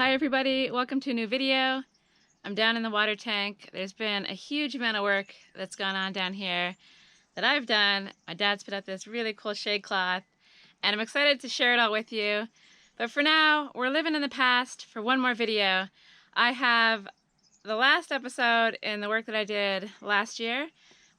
Hi everybody, welcome to a new video. I'm down in the water tank. There's been a huge amount of work that's gone on down here that I've done. My dad's put up this really cool shade cloth and I'm excited to share it all with you. But for now, we're living in the past for one more video. I have the last episode in the work that I did last year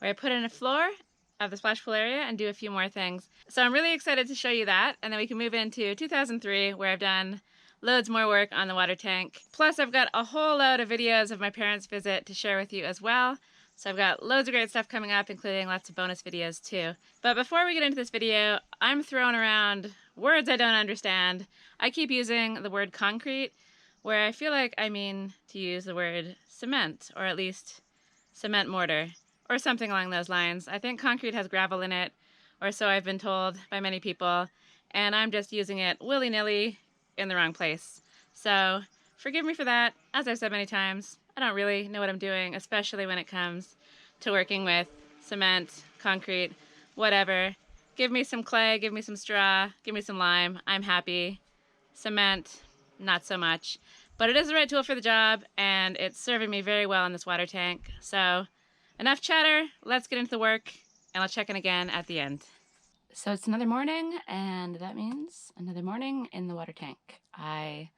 where I put in a floor of the splash pool area and do a few more things. So I'm really excited to show you that, and then we can move into 2003 where I've done loads more work on the water tank. Plus I've got a whole load of videos of my parents' visit to share with you as well. So I've got loads of great stuff coming up, including lots of bonus videos too. But before we get into this video, I'm throwing around words I don't understand. I keep using the word concrete, where I feel like I mean to use the word cement, or at least cement mortar, or something along those lines. I think concrete has gravel in it, or so I've been told by many people, and I'm just using it willy-nilly in the wrong place. So forgive me for that. As I've said many times, I don't really know what I'm doing, especially when it comes to working with cement, concrete, whatever. Give me some clay, give me some straw, give me some lime. I'm happy. Cement, not so much. But it is the right tool for the job, and it's serving me very well in this water tank. So enough chatter, let's get into the work, and I'll check in again at the end. So it's another morning, and that means another morning in the water tank. I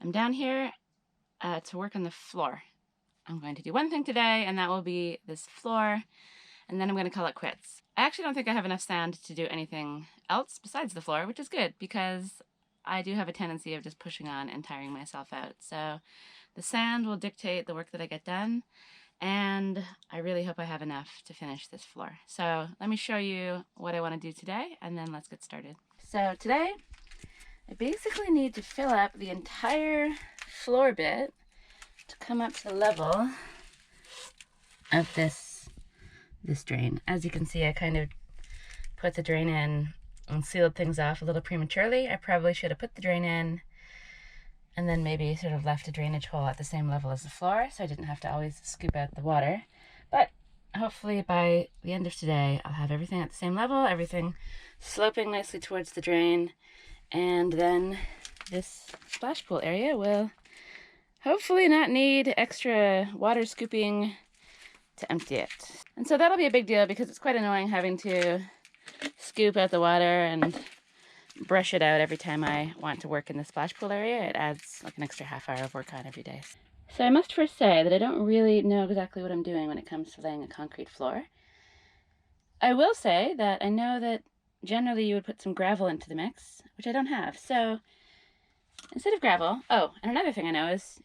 am down here to work on the floor. I'm going to do one thing today, and that will be this floor, and then I'm going to call it quits. I actually don't think I have enough sand to do anything else besides the floor, which is good, because I do have a tendency of just pushing on and tiring myself out. So the sand will dictate the work that I get done, and I really hope I have enough to finish this floor. So let me show you what I want to do today, and then let's get started. So today, I basically need to fill up the entire floor bit to come up to the level of this drain. As you can see, I kind of put the drain in and sealed things off a little prematurely. I probably should have put the drain in and then maybe sort of left a drainage hole at the same level as the floor so I didn't have to always scoop out the water. But hopefully by the end of today, I'll have everything at the same level, everything sloping nicely towards the drain, and then this splash pool area will hopefully not need extra water scooping to empty it. And so that'll be a big deal because it's quite annoying having to scoop out the water and brush it out every time I want to work in the splash pool area. It adds like an extra half hour of work on every day. So I must first say that I don't really know exactly what I'm doing when it comes to laying a concrete floor. I will say that I know that generally you would put some gravel into the mix, which I don't have. So instead of gravel, oh, and another thing I know is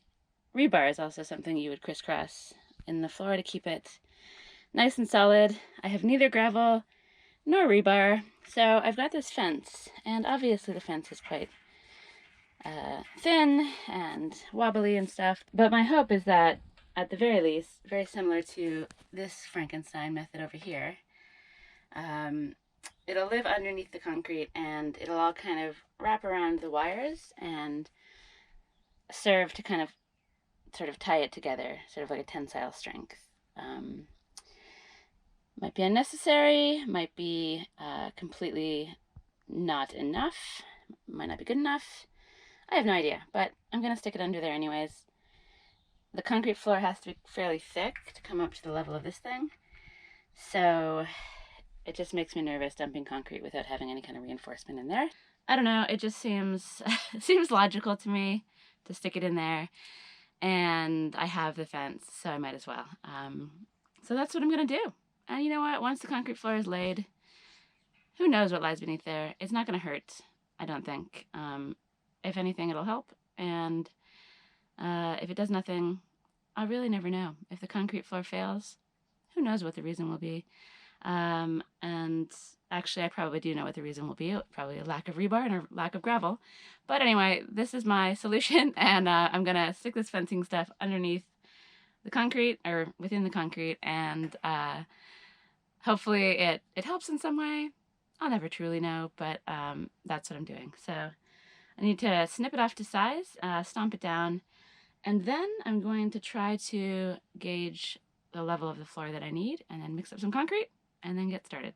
rebar is also something you would crisscross in the floor to keep it nice and solid. I have neither gravel nor rebar, so I've got this fence, and obviously the fence is quite thin and wobbly and stuff, but my hope is that at the very least, very similar to this Frankenstein method over here, it'll live underneath the concrete and it'll all kind of wrap around the wires and serve to kind of sort of tie it together, sort of like a tensile strength. Might be unnecessary, might be completely not enough, might not be good enough. I have no idea, but I'm going to stick it under there anyways. The concrete floor has to be fairly thick to come up to the level of this thing, so it just makes me nervous dumping concrete without having any kind of reinforcement in there. I don't know, it just seems seems logical to me to stick it in there, and I have the fence, so I might as well. So that's what I'm going to do. And you know what? Once the concrete floor is laid, who knows what lies beneath there? It's not going to hurt, I don't think. If anything, it'll help. And if it does nothing, I'll really never know. If the concrete floor fails, who knows what the reason will be. And actually, I probably do know what the reason will be. Probably a lack of rebar and a lack of gravel. But anyway, this is my solution. And I'm going to stick this fencing stuff underneath the concrete, or within the concrete, and hopefully it helps in some way. I'll never truly know, but that's what I'm doing. So I need to snip it off to size, stomp it down, and then I'm going to try to gauge the level of the floor that I need, and then mix up some concrete, and then get started.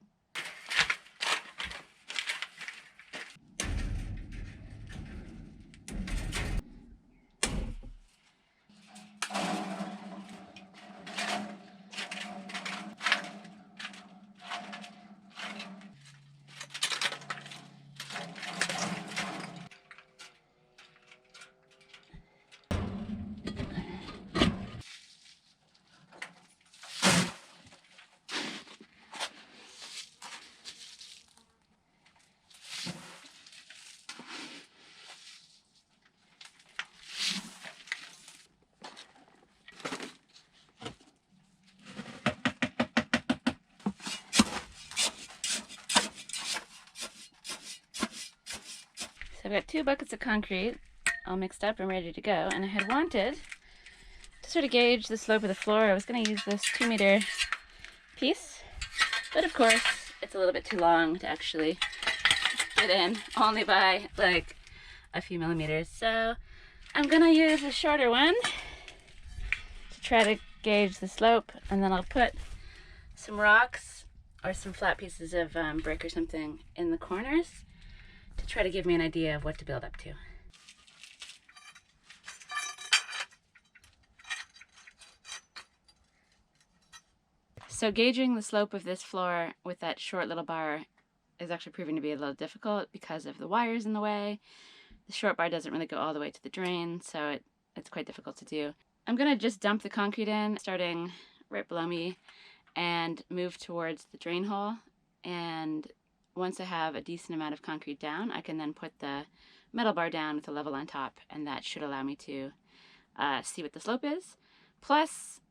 So I've got 2 buckets of concrete all mixed up and ready to go, and I had wanted to sort of gauge the slope of the floor. I was going to use this 2-meter piece, but of course it's a little bit too long to actually fit in, only by like a few millimeters. So I'm going to use a shorter one to try to gauge the slope, and then I'll put some rocks or some flat pieces of brick or something in the corners to try to give me an idea of what to build up to. So gauging the slope of this floor with that short little bar is actually proving to be a little difficult because of the wires in the way. The short bar doesn't really go all the way to the drain, so it's quite difficult to do. I'm gonna just dump the concrete in, starting right below me, and move towards the drain hole. And once I have a decent amount of concrete down, I can then put the metal bar down with a level on top, and that should allow me to see what the slope is. Plus,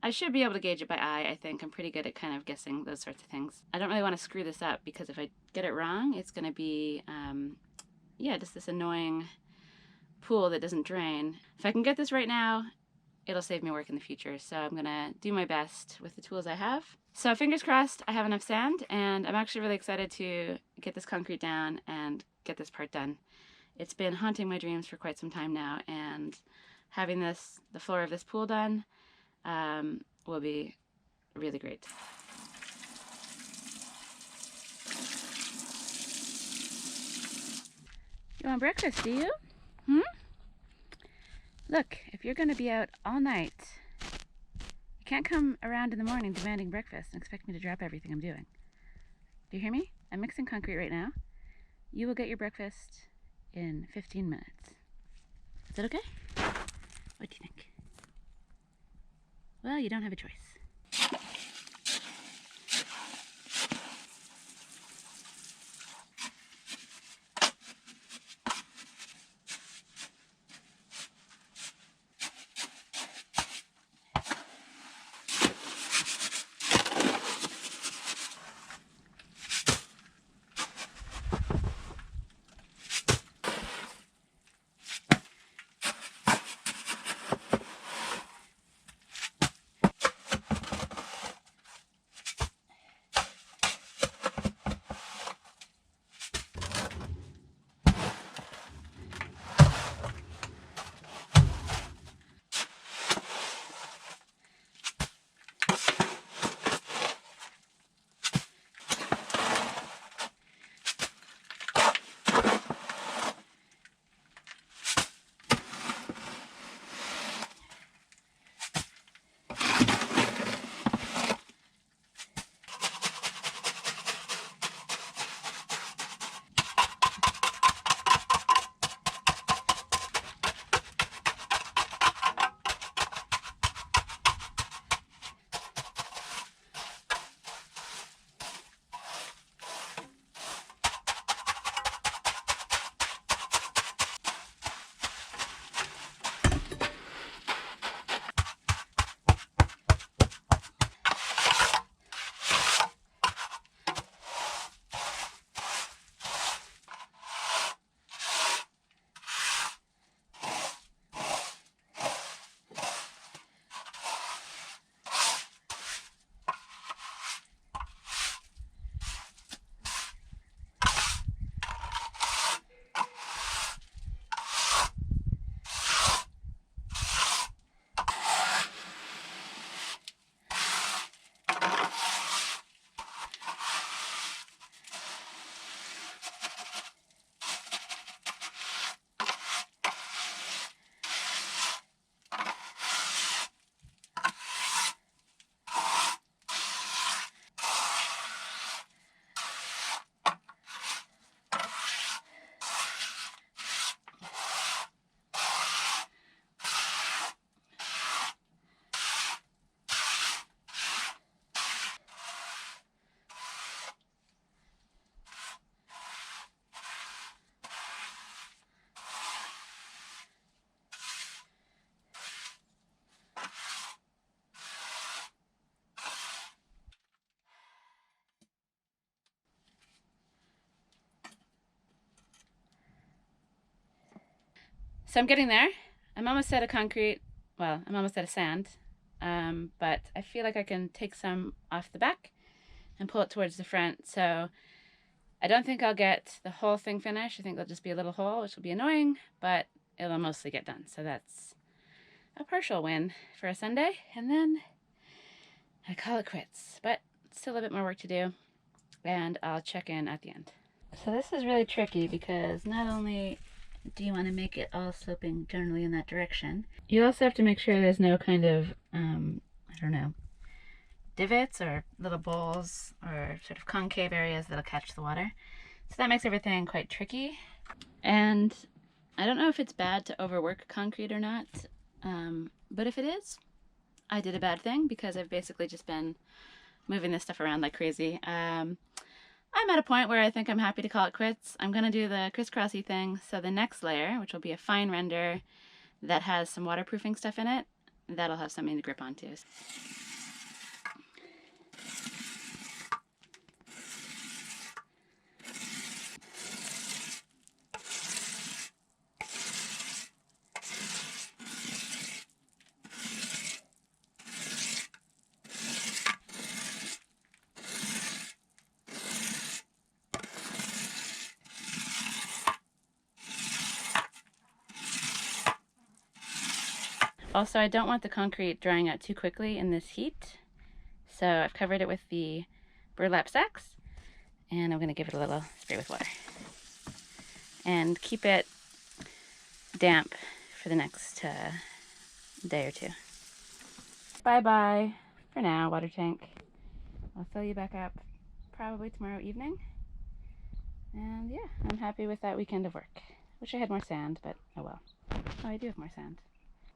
I should be able to gauge it by eye, I think. I'm pretty good at kind of guessing those sorts of things. I don't really want to screw this up, because if I get it wrong, it's going to be, yeah, just this annoying pool that doesn't drain. If I can get this right now, it'll save me work in the future. So I'm going to do my best with the tools I have. So fingers crossed I have enough sand, and I'm actually really excited to get this concrete down and get this part done. It's been haunting my dreams for quite some time now, and having the floor of this pool done, will be really great. You want breakfast, do you? Look, if you're going to be out all night, you can't come around in the morning demanding breakfast and expect me to drop everything I'm doing. Do you hear me? I'm mixing concrete right now. You will get your breakfast in 15 minutes. Is that okay? What do you think? Well, you don't have a choice. So I'm getting there. I'm almost out of concrete. Well, I'm almost out of sand. But I feel like I can take some off the back and pull it towards the front. So I don't think I'll get the whole thing finished. I think there'll just be a little hole, which will be annoying, but it'll mostly get done. So that's a partial win for a Sunday. And then I call it quits, but still a bit more work to do. And I'll check in at the end. So this is really tricky because not only do you want to make it all sloping generally in that direction, you also have to make sure there's no kind of, I don't know, divots or little bowls or sort of concave areas that'll catch the water. So that makes everything quite tricky. And I don't know if it's bad to overwork concrete or not, but if it is, I did a bad thing because I've basically just been moving this stuff around like crazy. I'm at a point where I think I'm happy to call it quits. I'm going to do the crisscrossy thing. So the next layer, which will be a fine render that has some waterproofing stuff in it, that'll have something to grip onto. Also, I don't want the concrete drying out too quickly in this heat, so I've covered it with the burlap sacks, and I'm going to give it a little spray with water. And keep it damp for the next day or two. Bye-bye for now, water tank. I'll fill you back up probably tomorrow evening. And yeah, I'm happy with that weekend of work. Wish I had more sand, but oh well. Oh, I do have more sand.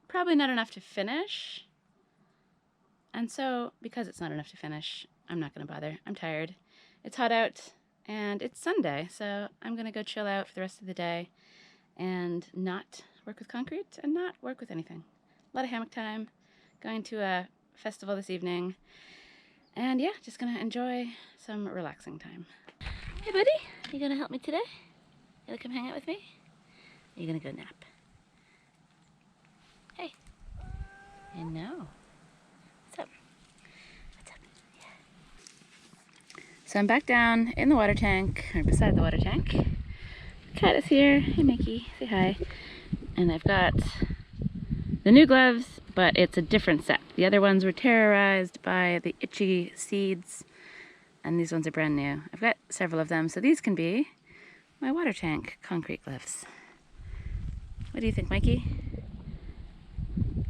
Probably not enough to finish. And so, because it's not enough to finish, I'm not going to bother. I'm tired. It's hot out, and it's Sunday, so I'm going to go chill out for the rest of the day and not work with concrete and not work with anything. A lot of hammock time, going to a festival this evening, and yeah, just going to enjoy some relaxing time. Hey, buddy, you going to help me today? You going to come hang out with me? Or are you going to go nap? Hey. I know. What's up? What's up? Yeah. So I'm back down in the water tank, or beside the water tank. Cat is here. Hey, Mickey. Say hi. And I've got the new gloves, but it's a different set. The other ones were terrorized by the itchy seeds, and these ones are brand new. I've got several of them, so these can be my water tank concrete gloves. What do you think, Mikey?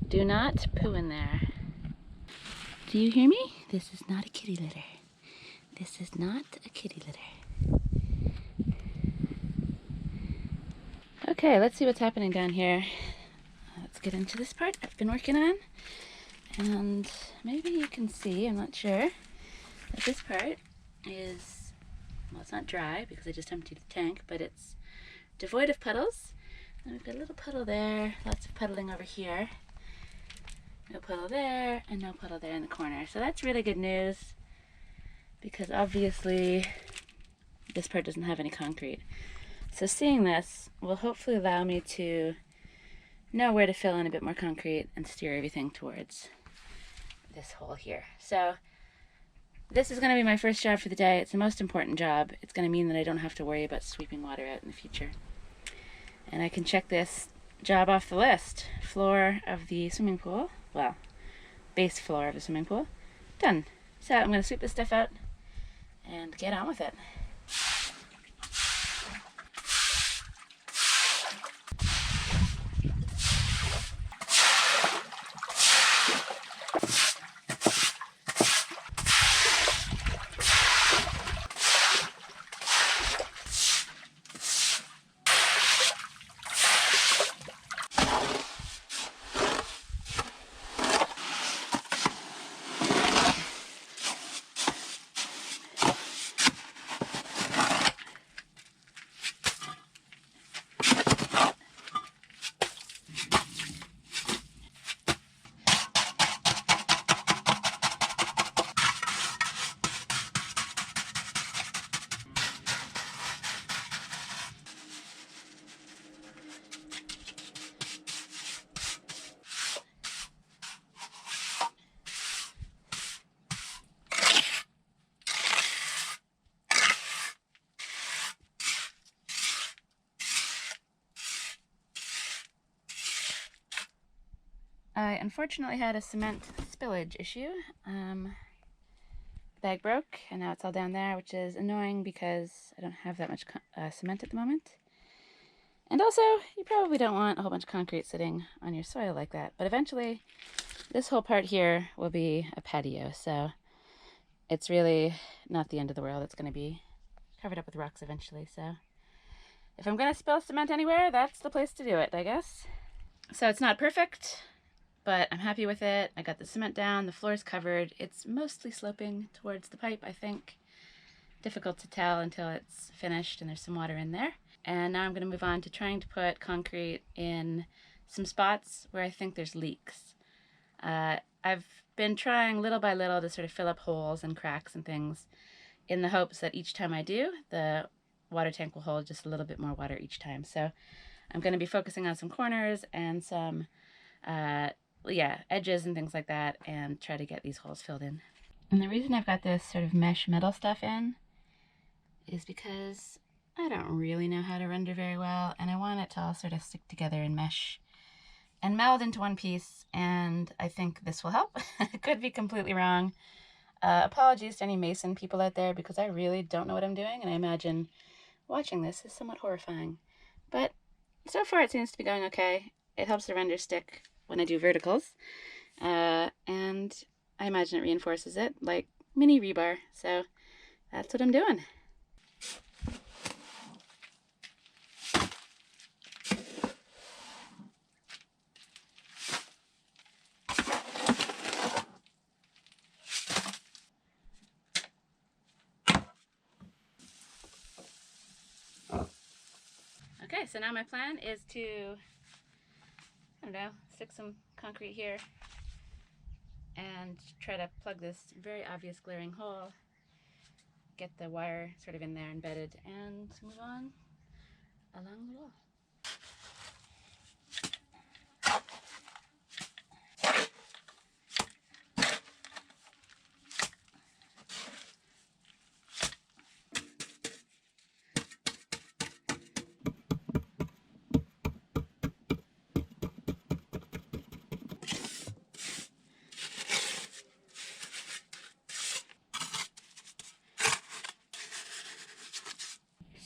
Do not poo in there. Do you hear me? This is not a kitty litter. This is not a kitty litter. Okay, let's see what's happening down here. Let's get into this part I've been working on. And maybe you can see, I'm not sure, that this part is, well, it's not dry because I just emptied the tank, but it's devoid of puddles. And we've got a little puddle there, lots of puddling over here. No puddle there, and no puddle there in the corner. So that's really good news, because obviously this part doesn't have any concrete. So seeing this will hopefully allow me to know where to fill in a bit more concrete and steer everything towards this hole here. So this is going to be my first job for the day. It's the most important job. It's going to mean that I don't have to worry about sweeping water out in the future. And I can check this job off the list. Floor of the swimming pool. Well, base floor of the swimming pool. Done. So I'm going to sweep this stuff out and get on with it. I unfortunately had a cement spillage issue. The bag broke and now it's all down there, which is annoying because I don't have that much cement at the moment. And also, you probably don't want a whole bunch of concrete sitting on your soil like that. But eventually, this whole part here will be a patio, so it's really not the end of the world. It's going to be covered up with rocks eventually, so if I'm going to spill cement anywhere, that's the place to do it, I guess. So it's not perfect, but I'm happy with it. I got the cement down, the floor's covered. It's mostly sloping towards the pipe, I think. Difficult to tell until it's finished and there's some water in there. And now I'm going to move on to trying to put concrete in some spots where I think there's leaks. I've been trying little by little to sort of fill up holes and cracks and things in the hopes that each time I do, the water tank will hold just a little bit more water each time. So I'm going to be focusing on some corners and some edges and things like that, and try to get these holes filled in. And the reason I've got this sort of mesh metal stuff in is because I don't really know how to render very well, and I want it to all sort of stick together and mesh and meld into one piece, and I think this will help. I could be completely wrong. Apologies to any mason people out there, because I really don't know what I'm doing, and I imagine watching this is somewhat horrifying. But so far it seems to be going okay. It helps the render stick when I do verticals, and I imagine it reinforces it like mini rebar, so that's what I'm doing. Okay, so now my plan is to, I don't know, stick some concrete here and try to plug this very obvious glaring hole, get the wire sort of in there embedded, and move on along the wall.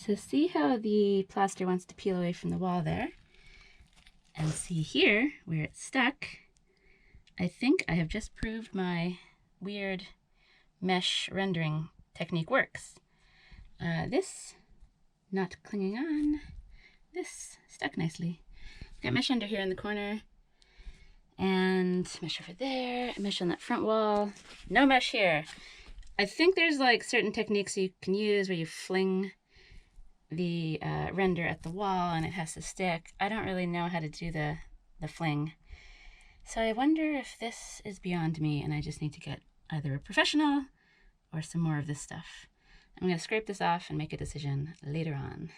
So see how the plaster wants to peel away from the wall there? And see here, where it's stuck, I think I have just proved my weird mesh rendering technique works. This not clinging on, this stuck nicely. Got mesh under here in the corner, and mesh over there, mesh on that front wall, no mesh here. I think there's like certain techniques you can use where you fling the render at the wall and it has to stick. I don't really know how to do the fling. So I wonder if this is beyond me and I just need to get either a professional or some more of this stuff. I'm going to scrape this off and make a decision later on.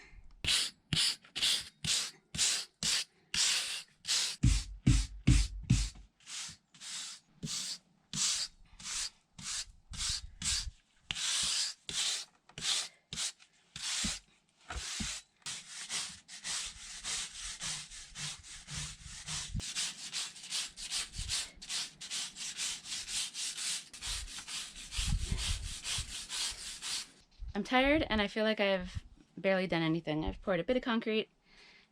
I'm tired and I feel like I've barely done anything. I've poured a bit of concrete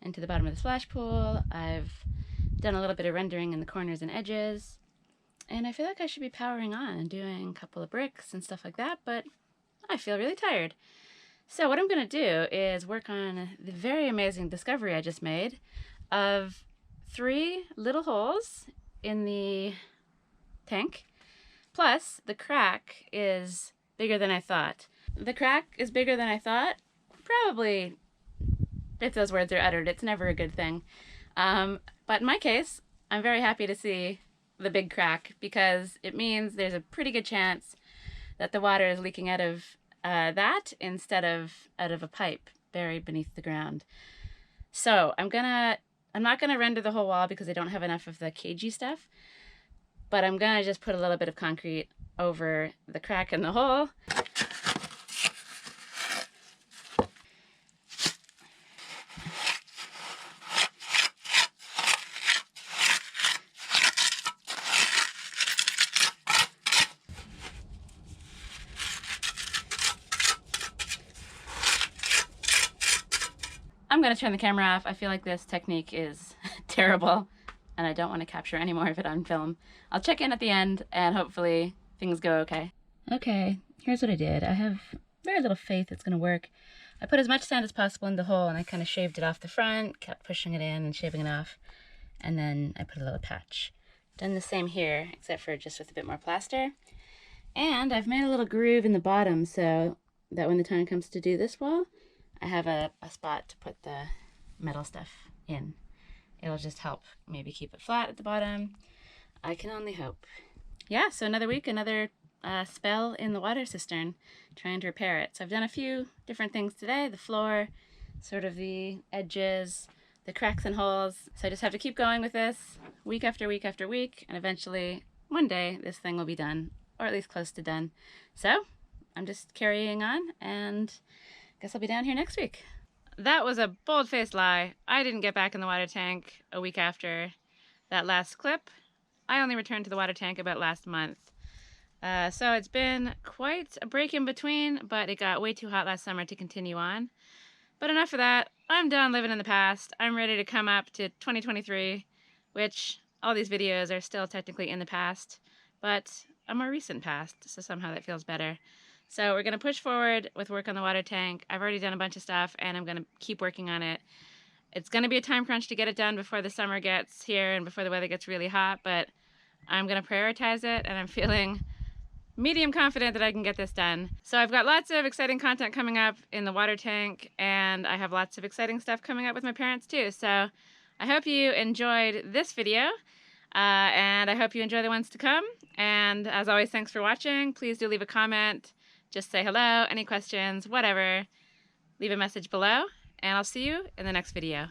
into the bottom of the splash pool. I've done a little bit of rendering in the corners and edges. And I feel like I should be powering on and doing a couple of bricks and stuff like that, but I feel really tired. So what I'm going to do is work on the very amazing discovery I just made of 3 little holes in the tank, plus the crack is bigger than I thought. The crack is bigger than I thought. Probably, if those words are uttered, it's never a good thing. But in my case, I'm very happy to see the big crack because it means there's a pretty good chance that the water is leaking out of that instead of out of a pipe buried beneath the ground. So I'm not gonna render the whole wall because I don't have enough of the cagey stuff, but I'm gonna just put a little bit of concrete over the crack in the hole. I'm gonna turn the camera off. I feel like this technique is terrible and I don't want to capture any more of it on film. I'll check in at the end and hopefully things go okay. Okay, here's what I did. I have very little faith it's gonna work. I put as much sand as possible in the hole and I kind of shaved it off the front, kept pushing it in and shaving it off, and then I put a little patch. Done the same here, except for just with a bit more plaster. And I've made a little groove in the bottom so that when the time comes to do this wall, I have a spot to put the metal stuff in. It'll just help maybe keep it flat at the bottom. I can only hope. Yeah, so another week, another spell in the water cistern, trying to repair it. So I've done a few different things today. The floor, sort of the edges, the cracks and holes. So I just have to keep going with this week after week after week, and eventually one day this thing will be done, or at least close to done. So I'm just carrying on, and I guess I'll be down here next week. That was a bold-faced lie. I didn't get back in the water tank a week after that last clip. I only returned to the water tank about last month. So it's been quite a break in between, but it got way too hot last summer to continue on. But enough of that. I'm done living in the past. I'm ready to come up to 2023, which all these videos are still technically in the past, but a more recent past, so somehow that feels better. So we're going to push forward with work on the water tank. I've already done a bunch of stuff, and I'm going to keep working on it. It's going to be a time crunch to get it done before the summer gets here and before the weather gets really hot, but I'm going to prioritize it, and I'm feeling medium confident that I can get this done. So I've got lots of exciting content coming up in the water tank, and I have lots of exciting stuff coming up with my parents too. So I hope you enjoyed this video, and I hope you enjoy the ones to come. And as always, thanks for watching. Please do leave a comment. Just say hello, any questions, whatever. Leave a message below, and I'll see you in the next video.